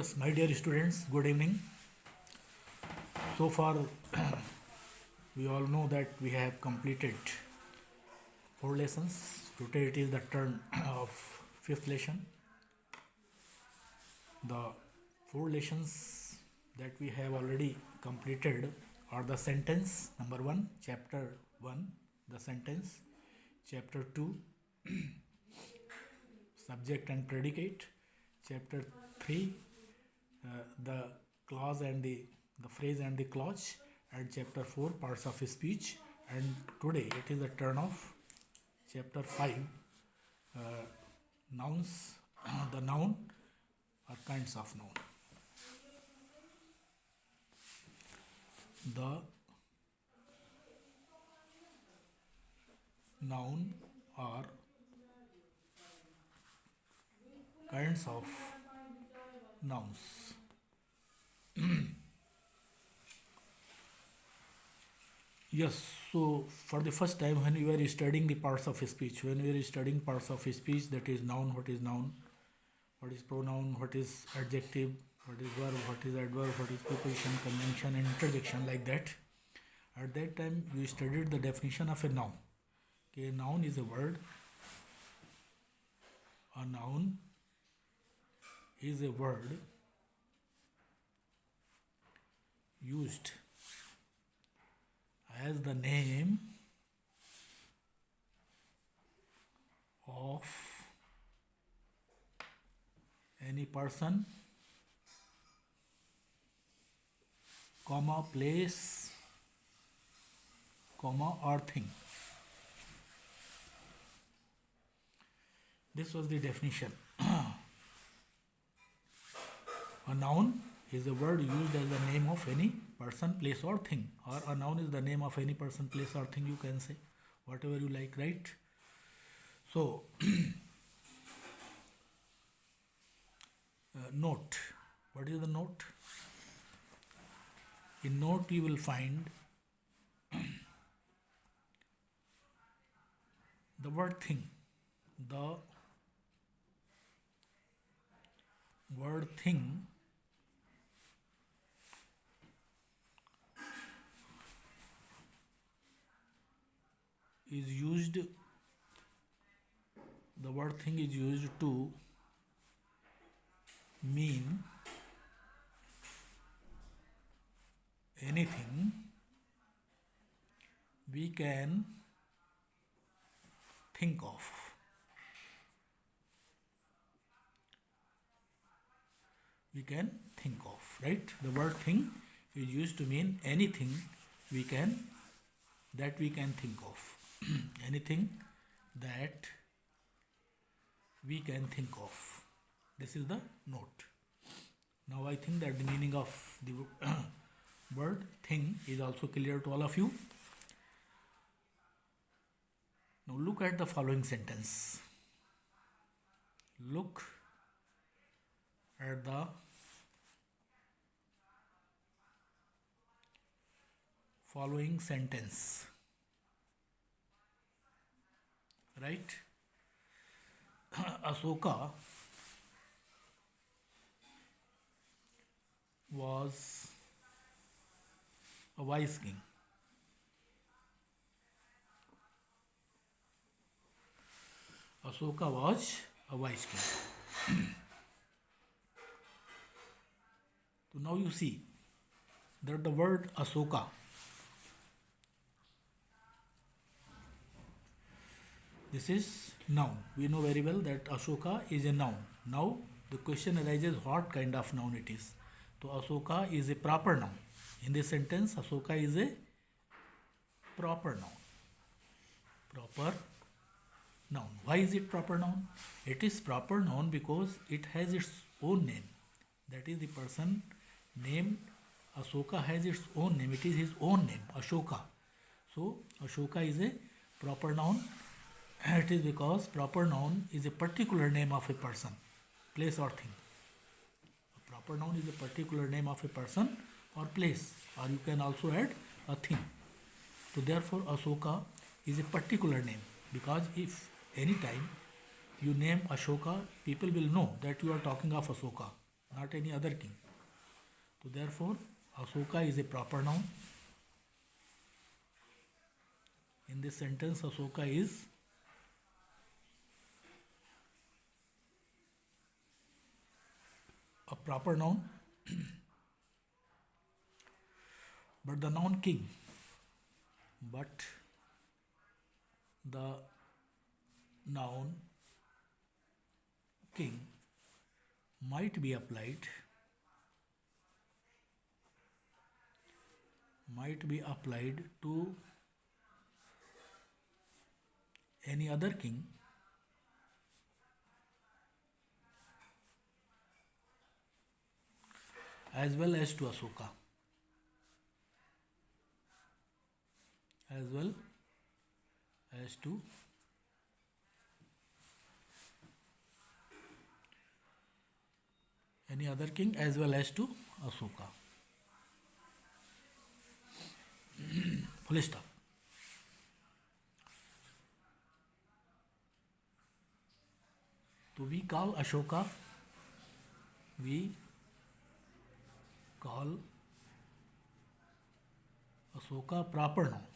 Yes, my dear students, good evening. So far, we all know that we have completed 4 lessons. Today it is the turn of fifth lesson. The 4 lessons that we have already completed are the sentence number 1, chapter 1, the sentence, chapter 2, subject and predicate, chapter 3, the clause and the phrase and the clause, and chapter 4, parts of speech. And today it is the turn of chapter 5, nouns, the noun or kinds of noun. The noun or kinds of nouns. Yes, so for the first time when we were studying the parts of speech, that is noun, what is pronoun, what is adjective, what is verb, what is adverb, what is preposition, conjunction and interjection, like that. At that time we studied the definition of a noun. Okay, a noun is a word. A noun is a word used as the name of any person, comma, place, comma, or thing. This was the definition. A noun is a word used as the name of any person, place, or thing. Or a noun is the name of any person, place, or thing, you can say. Whatever you like, right? So, note. What is the note? In note you will find the word thing. The word thing is used, to mean anything we can think of. Right? The word thing is used to mean anything that we can think of. Anything that we can think of. This is the note. Now I think that the meaning of the word thing is also clear to all of you. Now look at the following sentence. Look at the following sentence. Right? Ashoka was a wise king. Ashoka was a wise king. So now you see that the word Ashoka this is noun. We know very well that Ashoka is a noun. Now the question arises what kind of noun it is. So Ashoka is a proper noun. In this sentence, Ashoka is a proper noun. Proper noun. Why is it proper noun? It is proper noun because it has its own name. That is, the person named Ashoka has its own name. It is his own name, Ashoka. So Ashoka is a proper noun. It is because proper noun is a particular name of a person, place, or thing. A proper noun is a particular name of a person or place, or you can also add a thing. So therefore Ashoka is a particular name, because if any time you name Ashoka, people will know that you are talking of Ashoka. not any other king. So therefore, Asoka is a proper noun. In this sentence, Asoka is a proper noun, but the noun king, but the noun king might be applied to any other king as well as to Asoka, as well as to any other king as well as to Asoka. Full stop. So we call Ashoka, we call Asoka proper noun.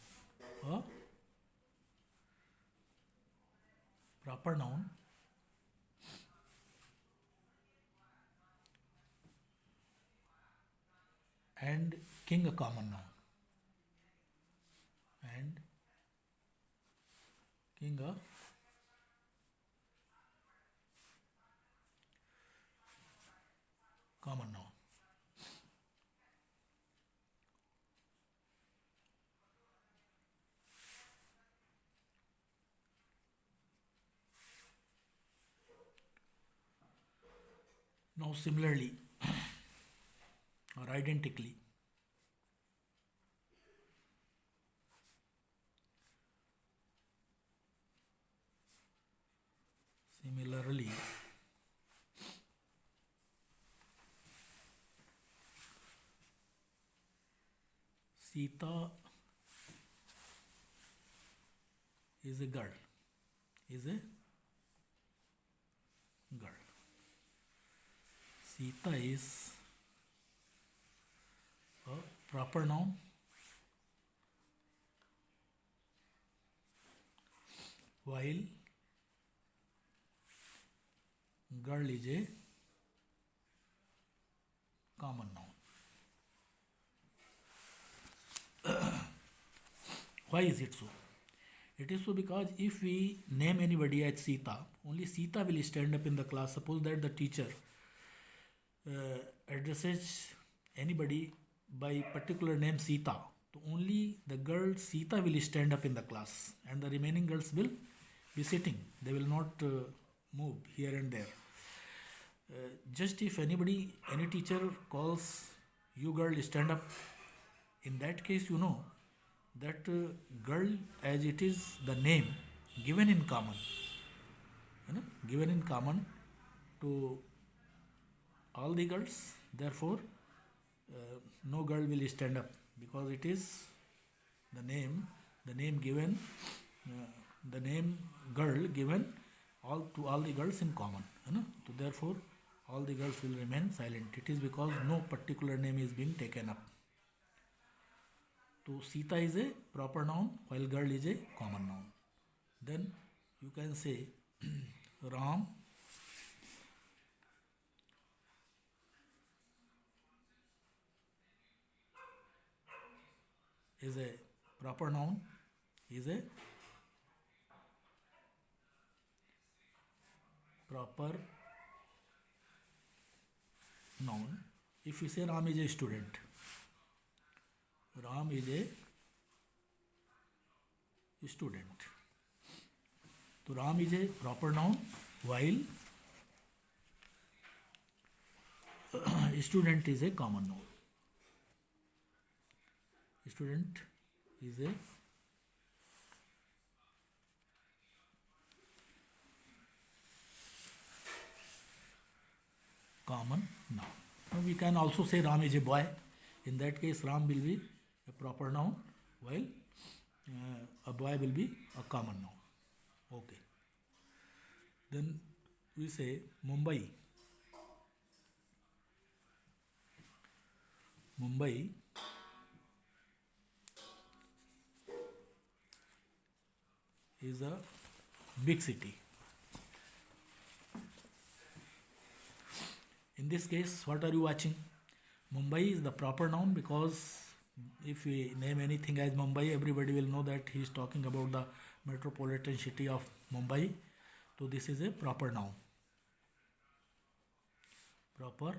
A proper noun and king a common noun. And king a common noun. Now similarly or identically, Sita is a girl. Is a girl. Sita is a proper noun while girl is a common noun. Why is it so? It is so because if we name anybody as Sita, only Sita will stand up in the class. Suppose that the teacher addresses anybody by particular name Sita, so only the girl Sita will stand up in the class and the remaining girls will be sitting. They will not move here and there. Just if any teacher calls you girl stand up, in that case you know that girl, as it is the name given in common, given in common to all the girls, therefore no girl will stand up because it is the name given, the name girl given to all the girls in common. So therefore all the girls will remain silent. It is because no particular name is being taken up. So Sita is a proper noun while girl is a common noun. Then you can say Ram is a proper noun, is a proper noun. If we say Ram is a student, Ram is a student. So Ram is a proper noun while student is a common noun. Student is a common noun. Now we can also say Ram is a boy. In that case, Ram will be a proper noun while a boy will be a common noun. Okay. Then we say Mumbai Mumbai is a big city. In this case, what are you watching? Mumbai is the proper noun because if we name anything as Mumbai, everybody will know that he is talking about the metropolitan city of Mumbai. So this is a proper noun. Proper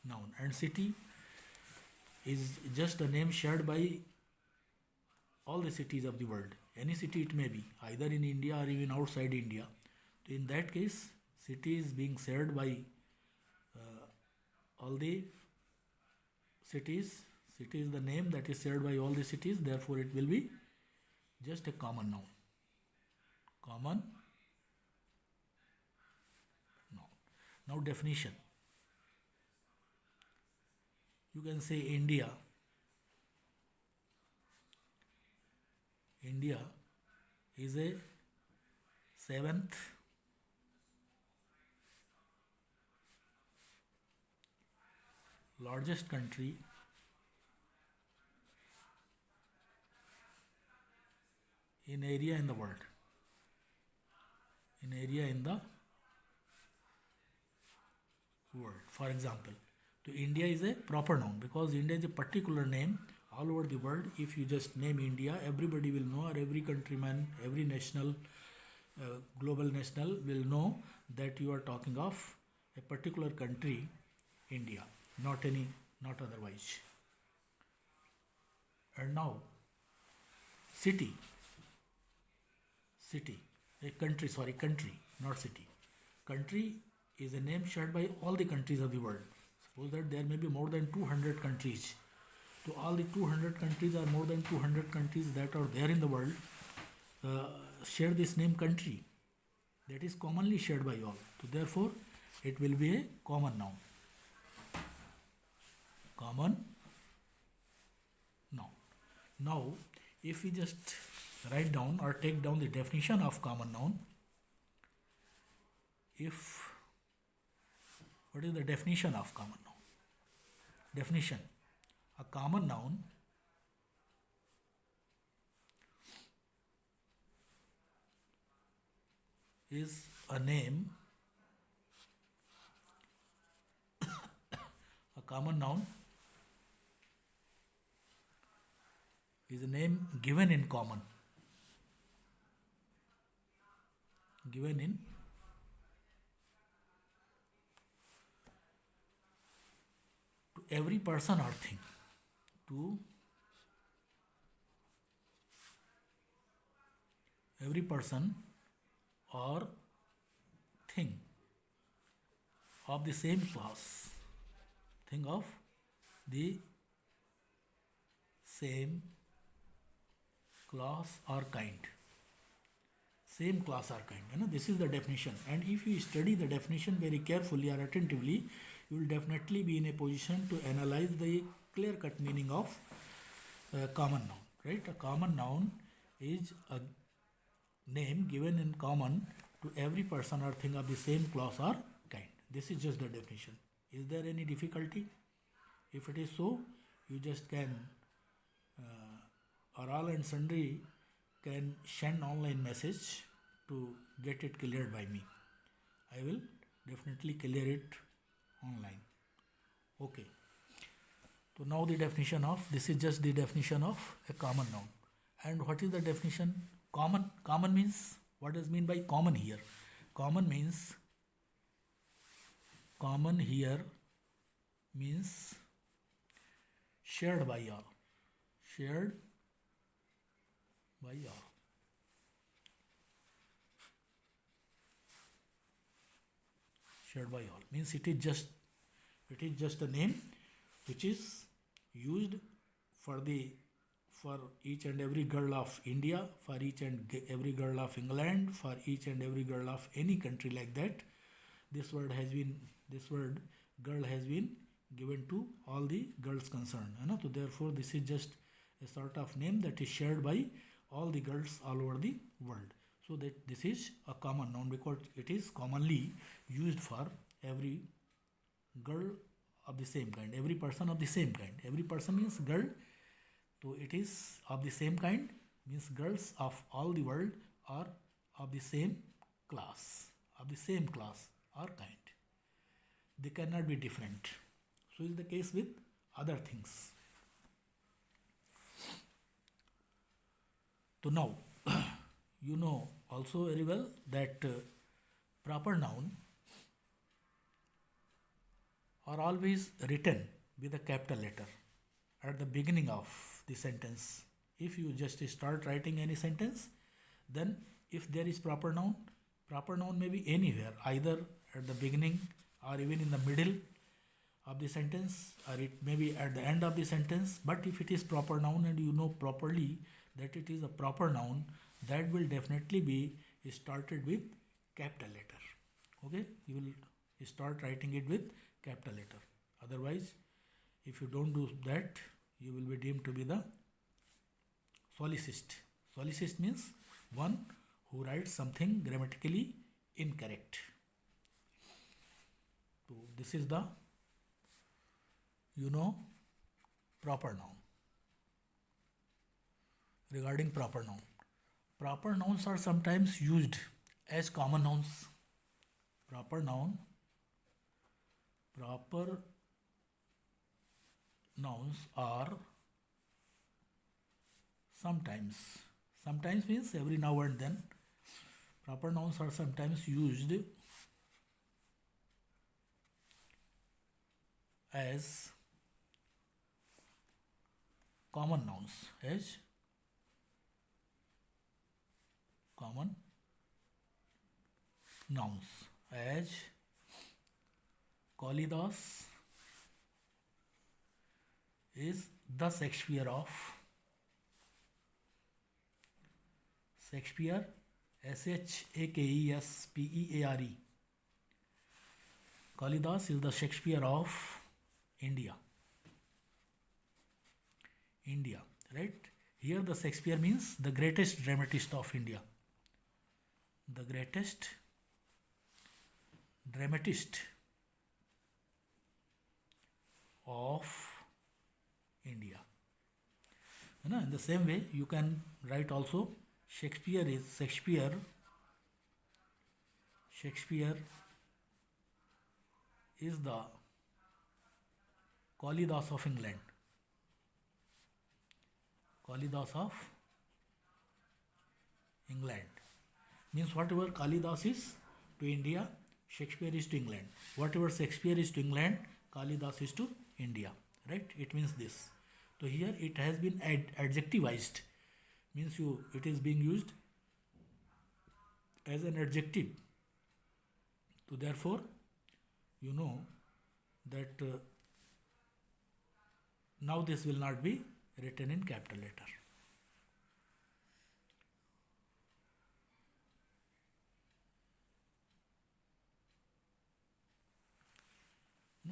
noun. And city is just a name shared by all the cities of the world. Any city it may be, either in India or even outside India. So in that case, city is being shared by all the cities. City is the name that is shared by all the cities, therefore it will be just a common noun. Common noun. Now definition. You can say India. India is a seventh largest country in area in the world. In area in the world. For example, so India is a proper noun because India is a particular name all over the world. If you just name India, everybody will know, or every countryman, every national, global national will know that you are talking of a particular country, India, not otherwise. And now, city, country, not city. Country is a name shared by all the countries of the world. Suppose that there may be more than 200 countries. So all the 200 countries or more than 200 countries that are there in the world share this name country. That is commonly shared by all. So therefore, it will be a common noun. Common noun. Now, if we just write down or take down the definition of common noun, what is the definition of common noun? Definition. A common noun is a name. A common noun is a name given in common. Given in to every person or thing. To every person or thing of the same class. Thing of the same class or kind. Same class or kind. This is the definition. And if you study the definition very carefully or attentively, you will definitely be in a position to analyze the clear-cut meaning of common noun. Right? A common noun is a name given in common to every person or thing of the same class or kind. This is just the definition. Is there any difficulty? If it is so, you just can or all and sundry can send online message to get it cleared by me. I will definitely clear it online. Okay. So now the definition of, this is just the definition of a common noun. And what is the definition? Common. Common means, what does mean by common here? Common here means shared by all. Shared by all. Shared by all means it is just a name which is used for each and every girl of India, for each and every girl of England, for each and every girl of any country like that. This word girl has been given to all the girls concerned. So therefore, this is just a sort of name that is shared by all the girls all over the world. So that this is a common noun because it is commonly used for every girl of the same kind. Every person of the same kind. Every person means girl. So it is of the same kind means girls of all the world are of the same class. Of the same class or kind. They cannot be different. So is the case with other things. So now you know also very well that proper noun are always written with a capital letter at the beginning of the sentence. If you just start writing any sentence, then if there is proper noun may be anywhere, either at the beginning or even in the middle of the sentence, or it may be at the end of the sentence. But if it is proper noun and you know properly that it is a proper noun, that will definitely be started with capital letter. Okay, you will start writing it with capital letter. Otherwise, if you don't do that, you will be deemed to be the solicist. Solicist means one who writes something grammatically incorrect. So this is the proper noun. Regarding proper nouns are sometimes used as common nouns. Proper nouns are sometimes means every now and then. Proper nouns are sometimes used as common nouns, as Kalidas is the Shakespeare of Shakespeare, Shakespeare. Kalidas is the Shakespeare of India, right? Here the Shakespeare means the greatest dramatist of India. The greatest dramatist of India. In the same way, you can write also Shakespeare is the Kalidas of England. Kalidas of England means whatever Kalidas is to India, Shakespeare is to England. Whatever Shakespeare is to England, Kalidas is to India. Right? It means this. So here it has been adjectivized. Means it is being used as an adjective. So therefore, you know that now this will not be written in capital letter.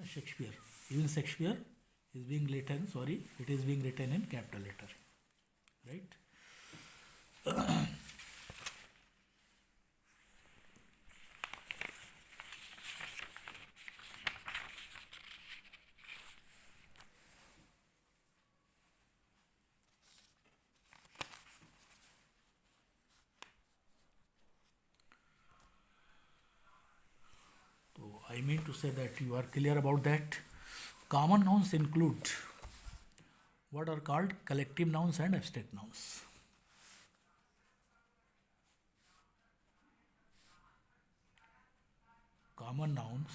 Shakespeare. Even Shakespeare is being written, it is being written in capital letter. Right? I mean to say that you are clear about that. Common nouns include what are called collective nouns and abstract nouns. Common nouns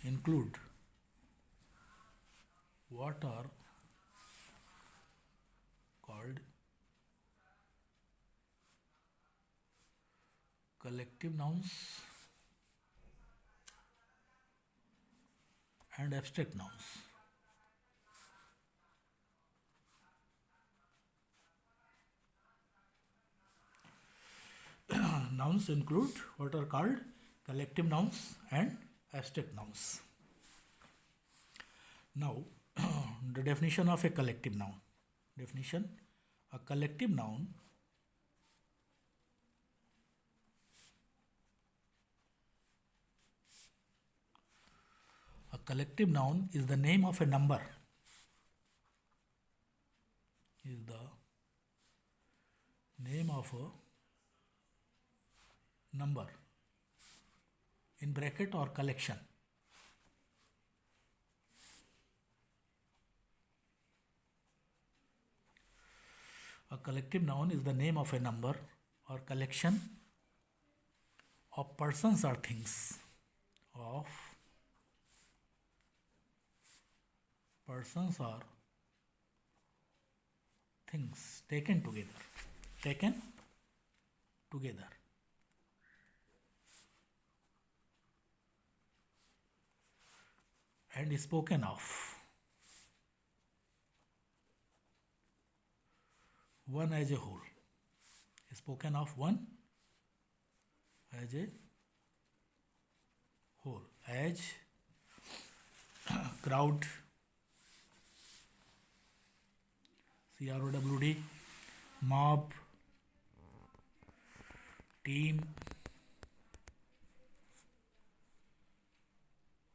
include what are called collective nouns and abstract nouns. Nouns include what are called collective nouns and abstract nouns. Now, the definition of a collective noun. Definition A collective noun is the name of a number. Is the name of a number in bracket or collection. A collective noun is the name of a number or collection of persons or things. Of persons or things taken together. Taken together. And spoken of. One as a whole. Spoken of one as a whole. As crowd, CROWD, mob, team,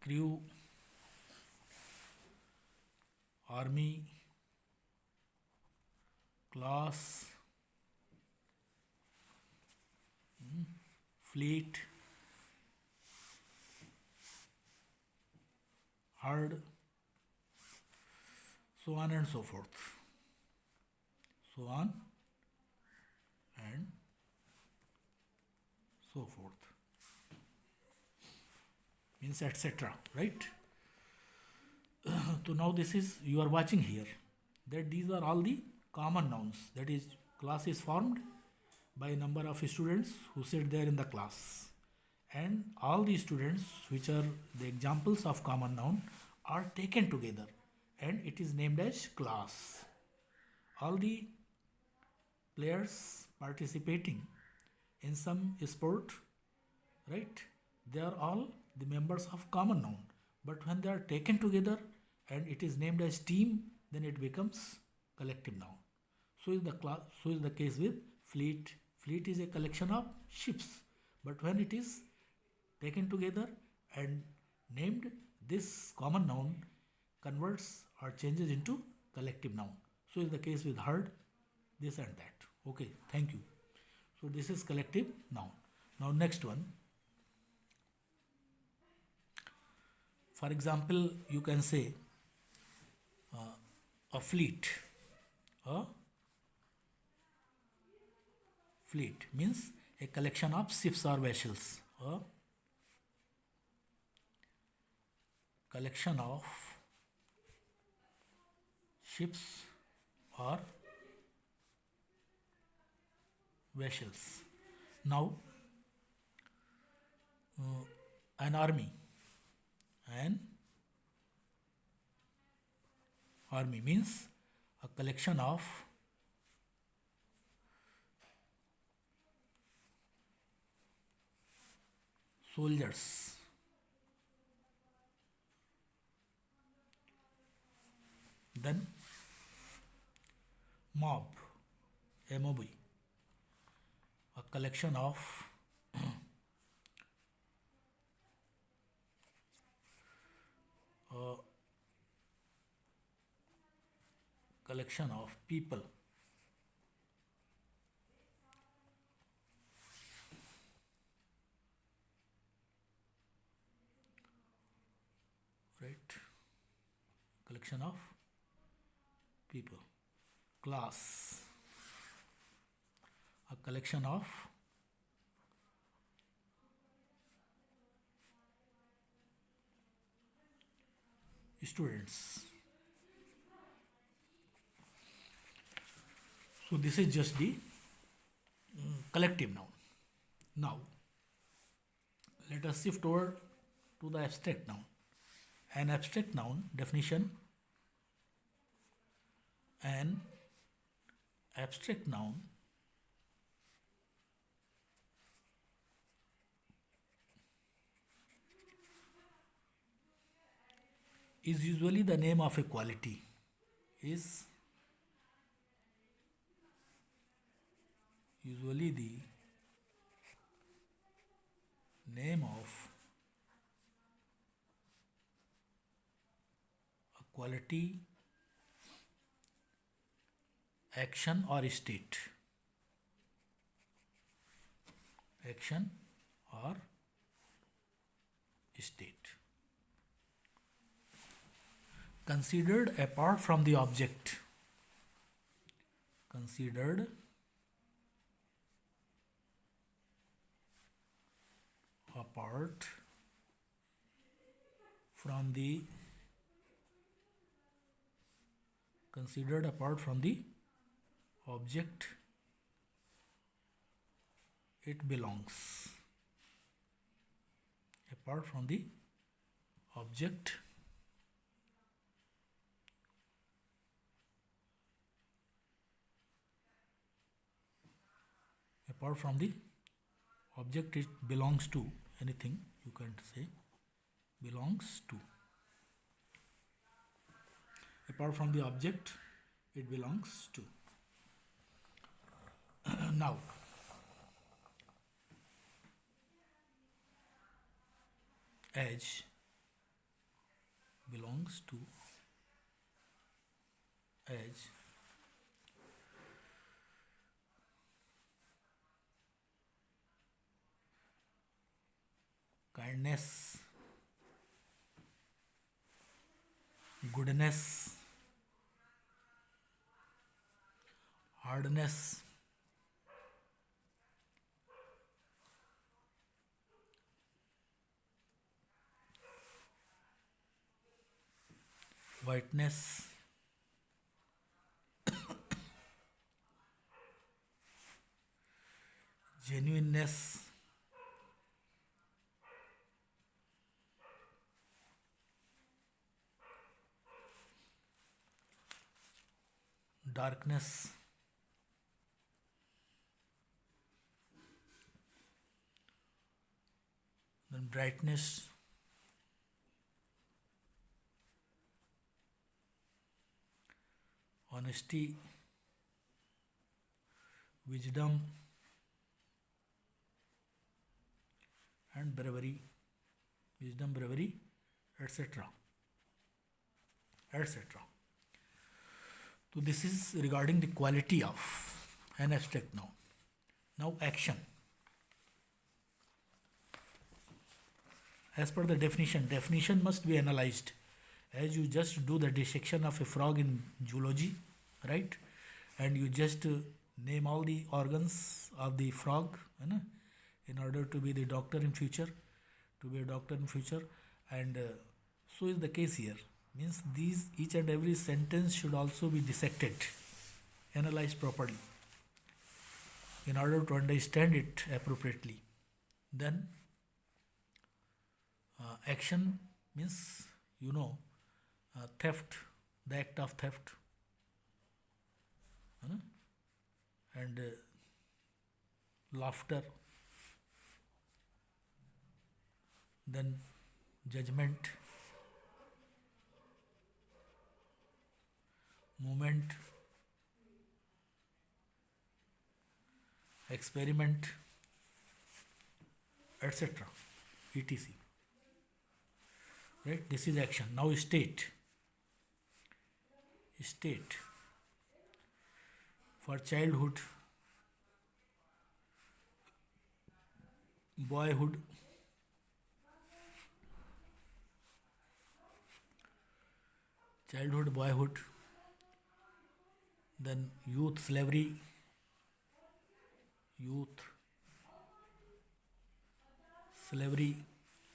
crew, army, class, fleet, herd, so on and so forth. So on and so forth. Means etc. Right? So now this is, you are watching here that these are all the common nouns. That is, class is formed by a number of students who sit there in the class. And all the students, which are the examples of common noun, are taken together and it is named as class. All the players participating in some sport, right, they are all the members of common noun. But when they are taken together and it is named as team, then it becomes collective noun. So is the case with fleet. Fleet is a collection of ships. But when it is taken together and named, this common noun converts or changes into collective noun. So is the case with herd, this and that. Okay, thank you. So this is collective noun. Now next one. For example, you can say a fleet. A fleet means a collection of ships or vessels. A collection of ships or vessels. Now, an army. An army means a collection of soldiers. Then mob, MOB, a collection of people. Right? Collection of people. Class, a collection of students. So this is just the collective noun. Now let us shift over to the abstract noun. An abstract noun definition. An abstract noun is usually the name of a quality. Is usually the name of a quality, action or state. Action or state. Considered apart from the object. Considered apart from the object it belongs. Apart from the object it belongs to, anything you can say, belongs to. Apart from the object it belongs to. Now as belongs to, as kindness, goodness, hardness, whiteness, genuineness, darkness, then brightness, honesty, wisdom, and bravery, wisdom, bravery, etc. etc. So this is regarding the quality of an abstract noun. Now action. As per the definition must be analyzed. As you just do the dissection of a frog in zoology, right? And you just name all the organs of the frog, in order to be the doctor in future, and so is the case here. Means these each and every sentence should also be dissected, analyzed properly, in order to understand it appropriately. Then action means, theft, the act of theft, and laughter, then judgment, movement, experiment, etc. etc. Right? This is action. Now state. State. For childhood, boyhood, then youth, slavery,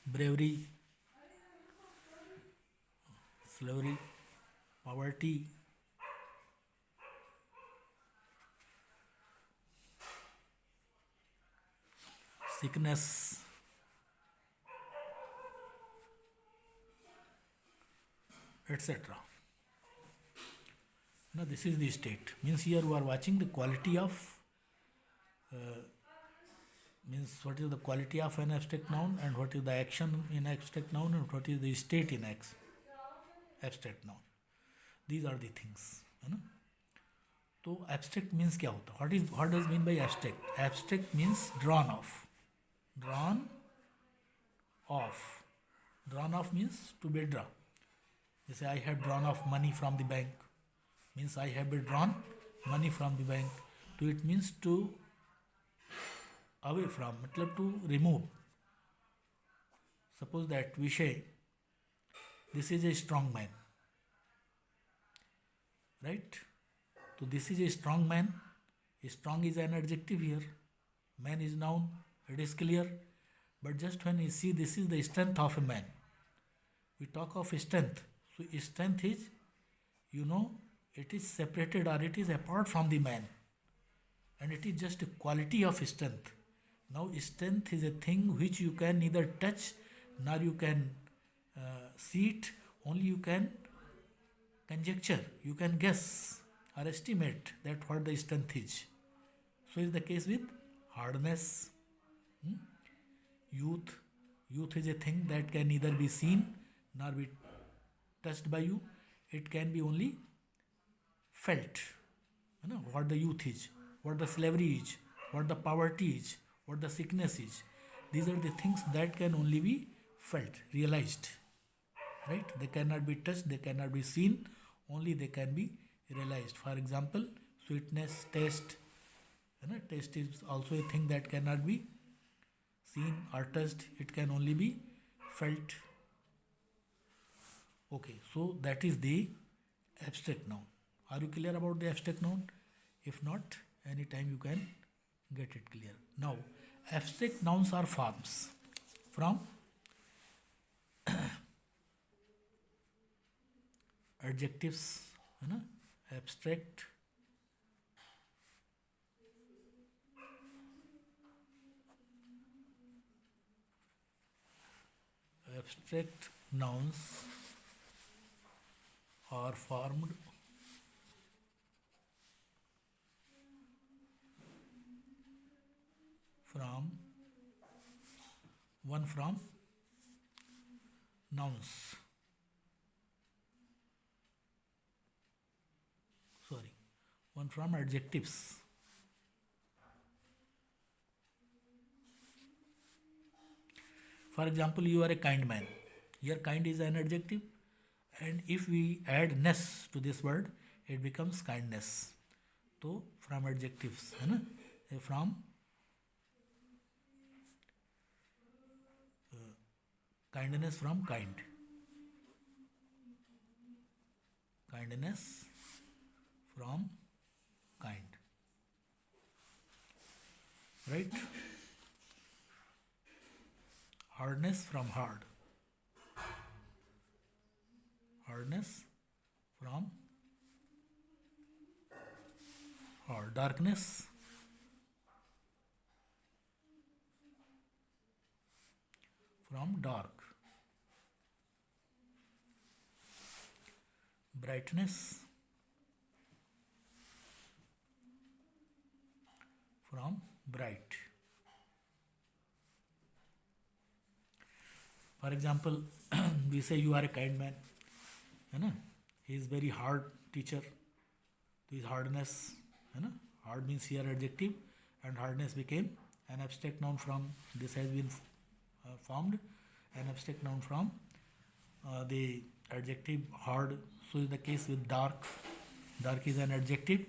bravery, poverty, sickness, etc. Now this is the state. Means here we are watching the quality of, means what is the quality of an abstract noun, and what is the action in abstract noun, and what is the state in abstract noun. These are the things. तो abstract means क्या होता है? What does mean by abstract? Abstract means drawn off. Drawn off. Drawn off means to withdraw. जैसे I have drawn off money from the bank, means I have drawn money from the bank. तो it means to away from, मतलब to remove. Suppose that we say this is a strong man, right? So this is a strong man. Strong is an adjective here, man is noun, it is clear. But just when you see this is the strength of a man, we talk of strength. So strength is, it is separated or it is apart from the man, and it is just a quality of strength. Now strength is a thing which you can neither touch nor you can see it, only you can conjecture, you can guess or estimate that what the strength is. So is the case with hardness. Youth is a thing that can neither be seen nor be touched by you, it can be only felt. What the youth is, what the slavery is, what the poverty is, what the sickness is. These are the things that can only be felt, realized. Right? They cannot be touched, they cannot be seen, only they can be realized. For example, sweetness, taste. Taste is also a thing that cannot be seen or touched, it can only be felt. Okay, so that is the abstract noun. Are you clear about the abstract noun? If not, anytime you can get it clear. Now, abstract nouns are forms from adjectives. Abstract nouns are formed from nouns. One from adjectives. For example, you are a kind man. Here kind is an adjective, and if we add ness to this word, it becomes kindness. So from adjectives, from kindness, from kind. Kindness from kind. Right? Hardness from hard. Hardness from hard. Darkness from dark. Brightness from bright. For example, we say you are a kind man. He is very hard teacher. His hardness, hard means here adjective, and hardness became an abstract noun from this has been formed. An abstract noun from the adjective hard. So is the case with dark. Dark is an adjective,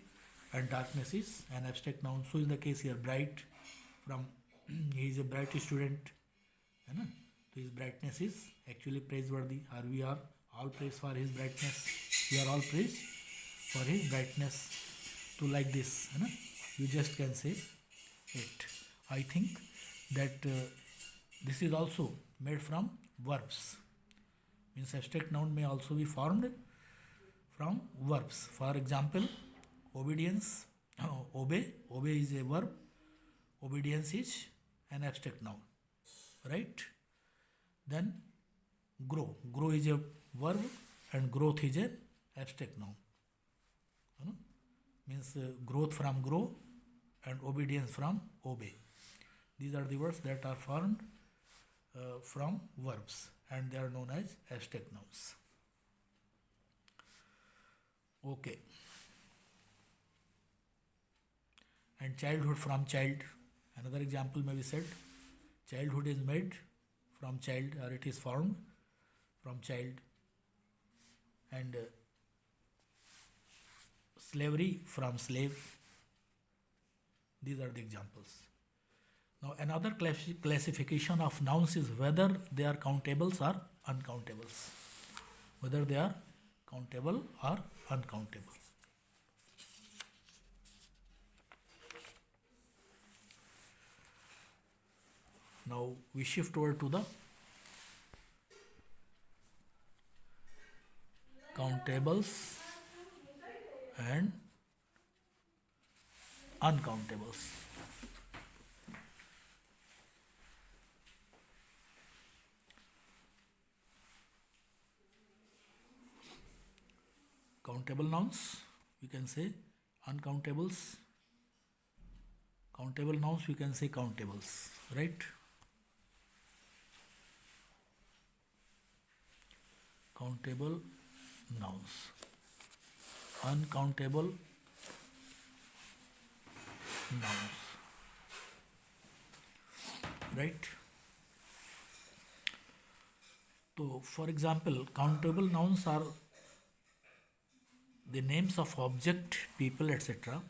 and darkness is an abstract noun. So is the case here. Bright from he is a bright student. So his brightness is actually praiseworthy, or we are all praised for his brightness. We are all praised for his brightness. So like this, you just can say it. I think that this is also made from verbs. Means abstract noun may also be formed from verbs. For example, obedience, obey. Obey is a verb. Obedience is an abstract noun, right? Then grow. Grow is a verb, and growth is an abstract noun. Means growth from grow and obedience from obey. These are the words that are formed from verbs, and they are known as abstract nouns. Okay. and childhood from child. Another example may be said, childhood is made from child, or it is formed from child, and slavery from slave. These are the examples. Now another classification of nouns is whether they are countables or uncountables. Whether they are countable or uncountable. Now we shift over to the countables and uncountables. Countable nouns, we can say uncountables. Countable nouns, we can say countables, right? Countable nouns. Uncountable nouns, right? So, for example, countable nouns are the names of object, people, etc.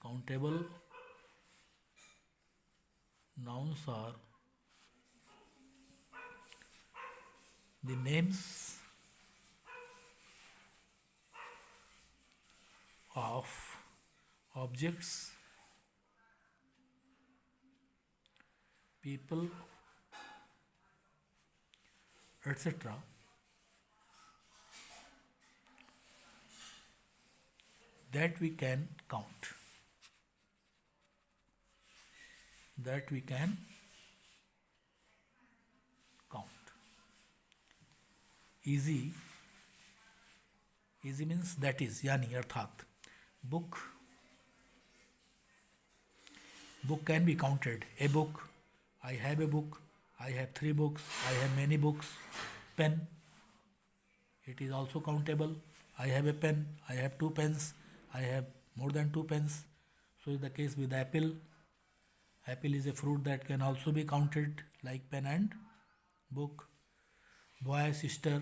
Countable nouns are the names of objects, people, etc. that we can count. That we can count. Easy means that is, yani arthat. Book can be counted. A book, I have a book, I have 3 books, I have many books. Pen, it is also countable. I have a pen, I have 2 pens, I have more than 2 pens. So is the case with apple. Apple is a fruit that can also be counted like pen and book. Boy, sister.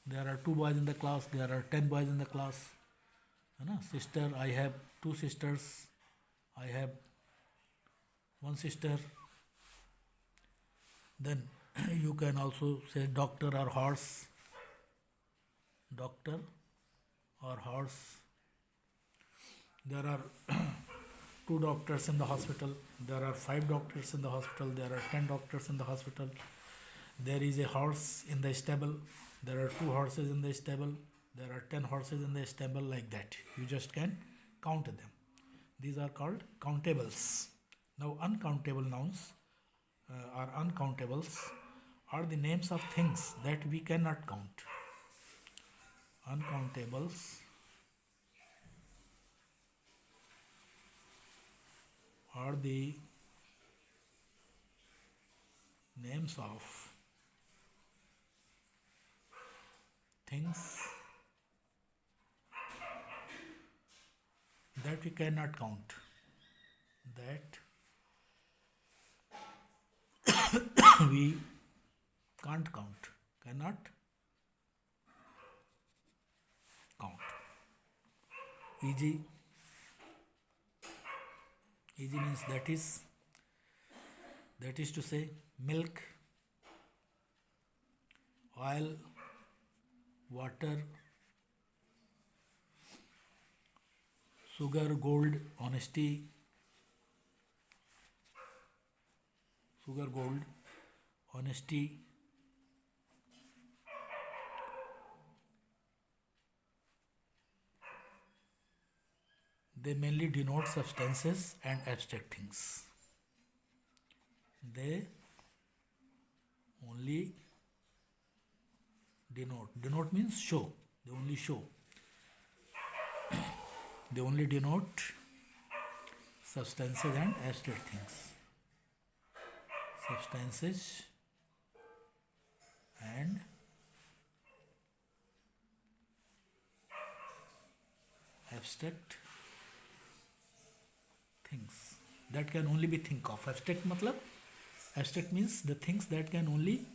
There are 2 boys in the class, there are 10 boys in the class. Sister, I have 2 sisters, I have 1 sister. Then you can also say doctor or horse. Doctor or horse. There are 2 doctors in the hospital, there are 5 doctors in the hospital, there are 10 doctors in the hospital. There is a horse in the stable, there are 2 horses in the stable, there are 10 horses in the stable, like that. You just can count them. These are called countables. Now uncountable nouns or uncountables are the names of things that we cannot count. Uncountables are the names of things that we cannot count. That we can't count, cannot count. Easy means that is to say milk, oil, water, sugar, gold, honesty. Sugar, gold, honesty. They mainly denote substances and abstract things. They only denote. Denote means show. They only show. They only denote substances and abstract things. Substances and abstract things that can only be think of. Abstract matlab, abstract means the things that can only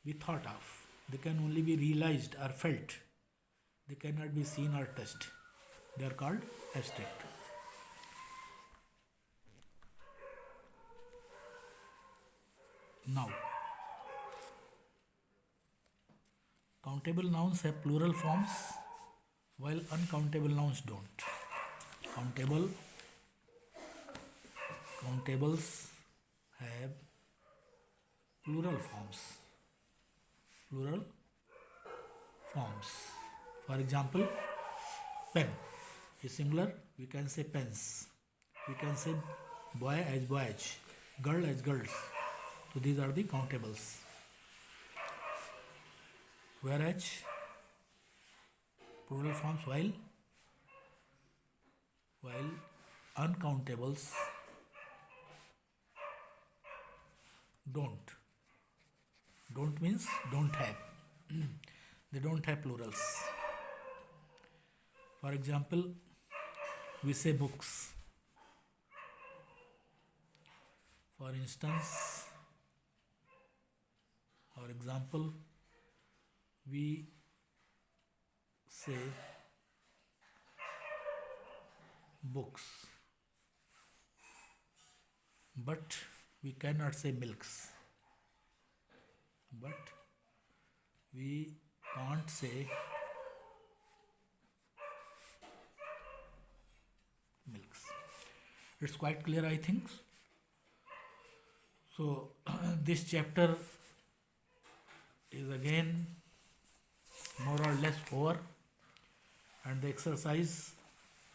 be thought of, they can only be realized or felt, they cannot be seen or touched, they are called abstract. Now, countable nouns have plural forms while uncountable nouns don't. Countables have plural forms. For example, pen is singular, we can say pens. We can say boy as boys, girl as girls. So these are the countables. Whereas plural forms while uncountables don't. Don't means don't have. They don't have plurals. For example, we say books. For instance, for example, we say books, but we cannot say milks. But we can't say milks. It's quite clear, I think. So this chapter is again more or less over, and the exercise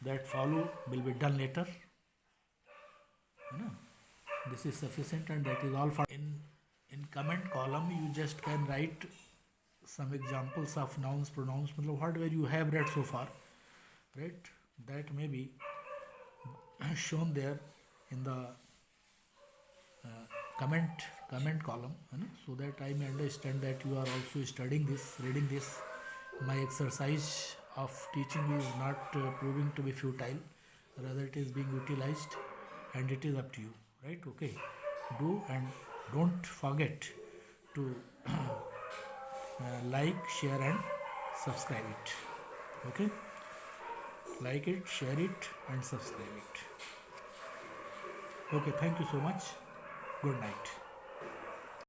that follow will be done later. This is sufficient, and that is all for in comment column. You just can write some examples of nouns, pronouns, whatever you have read so far, right? That may be shown there in the comment column, so that I may understand that you are also studying this, reading this. My exercise of teaching is not proving to be futile, rather it is being utilized, and it is up to you, right? Okay, do and don't forget to like, share and subscribe it. Okay, like it, share it and subscribe it. Okay, thank you so much. Good night.